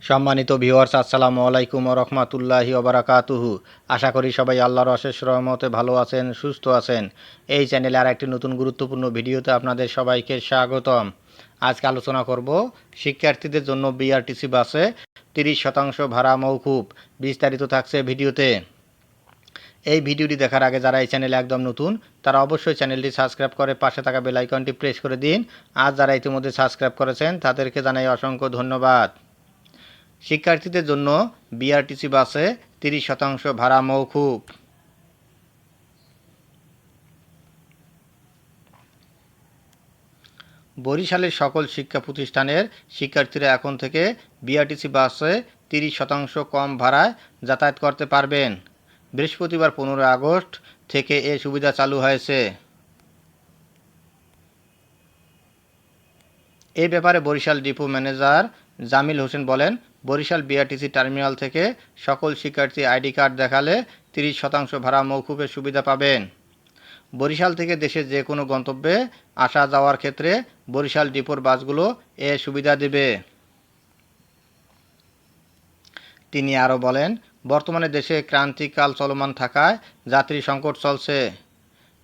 সম্মানিত ভিউয়ার্স, আসসালামু আলাইকুম ওয়া রাহমাতুল্লাহি ওয়া বারাকাতুহু। আশা করি সবাই আল্লাহর অশেষ রহমতে ভালো আছেন, সুস্থ আছেন। এই চ্যানেলে আর একটি নতুন গুরুত্বপূর্ণ ভিডিওতে আপনাদের সবাইকে স্বাগতম। আজকে আলোচনা করব শিক্ষার্থীদের জন্য বিআরটিসি বাসে 30% ভাড়া মওকুফ। বিস্তারিত থাকছে ভিডিওতে। এই ভিডিওটি দেখার আগে যারা এই চ্যানেলে একদম নতুন তারা অবশ্যই চ্যানেলটি সাবস্ক্রাইব করে পাশে থাকা বেল আইকনটি প্রেস করে দিন। আর যারা ইতিমধ্যে সাবস্ক্রাইব করেছেন তাদেরকে জানাই অসংখ্য ধন্যবাদ। শিক্ষার্থীদের জন্য বিআরটিসি বাসে 30% ভাড়া মওকুফ। বরিশালের সকল শিক্ষা প্রতিষ্ঠানের শিক্ষার্থীরা এখন থেকে বিআরটিসি বাসে 30% কম ভাড়ায় যাতায়াত করতে পারবেন। বৃহস্পতিবার 15 আগস্ট থেকে এ সুবিধা চালু হয়েছে। এ ব্যাপারে বরিশাল ডিপো ম্যানেজার জামিল হোসেন বলেন, বরিশাল বিআরটিসি টার্মিনাল থেকে সকল শিক্ষার্থী আইডি কার্ড দেখালে 30% ভাড়া মওকুফের সুবিধা পাবেন। বরিশাল থেকে দেশের যে কোনো গন্তব্যে আসা যাওয়ার ক্ষেত্রে বরিশাল ডিপোর বাসগুলো এ সুবিধা দেবে। তিনি আরও বলেন, বর্তমানে দেশে ক্রান্তিকাল চলমান থাকায় যাত্রী সংকট চলছে।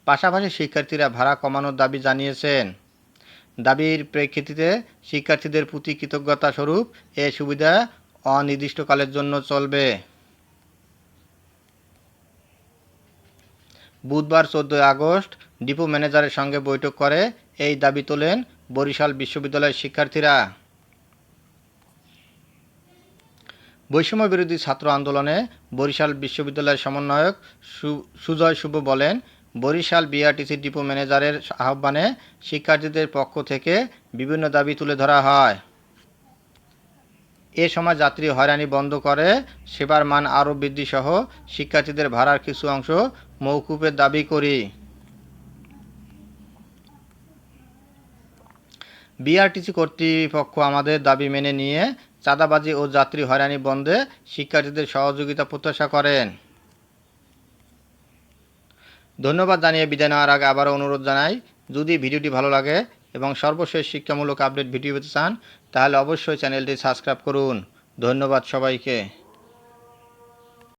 পাশাপাশি শিক্ষার্থীরা ভাড়া কমানোর দাবি জানিয়েছেন। দাবির প্রেক্ষিতে শিক্ষার্থীদের প্রতি কৃতজ্ঞতা স্বরূপ এ সুবিধা অনির্দিষ্টকালের জন্য চলবে। বুধবার 14 আগস্ট ডিপো ম্যানেজারের সঙ্গে বৈঠক করে এই দাবি তোলেন বরিশাল বিশ্ববিদ্যালয়ের শিক্ষার্থীরা। বৈষম্য বিরোধী ছাত্র আন্দোলনে বরিশাল বিশ্ববিদ্যালয়ের সমন্বয়ক সুজয় শুভ বলেন, বরিশাল বিআরটিসি ডিপো ম্যানেজারের আহ্বানে শিক্ষার্থীদের পক্ষ থেকে বিভিন্ন দাবি তুলে ধরা হয়। এ সময় যাত্রী হয়রানি বন্ধ করে সেবার মান আরও বৃদ্ধিসহ শিক্ষার্থীদের ভাড়ার কিছু অংশ মওকুফের দাবি করি। বিআরটিসি কর্তৃপক্ষ আমাদের দাবি মেনে নিয়ে চাঁদাবাজি ও যাত্রী হয়রানি বন্ধে শিক্ষার্থীদের সহযোগিতা প্রত্যাশা করেন। ধন্যবাদ জানিয়ে বিদায় নেওয়ার আগে আবারও অনুরোধ জানাই, যদি ভিডিওটি ভালো লাগে এবং সর্বশেষ শিক্ষামূলক আপডেট ভিডিও পেতে চান তাহলে অবশ্যই চ্যানেলটি সাবস্ক্রাইব করুন। ধন্যবাদ সবাইকে।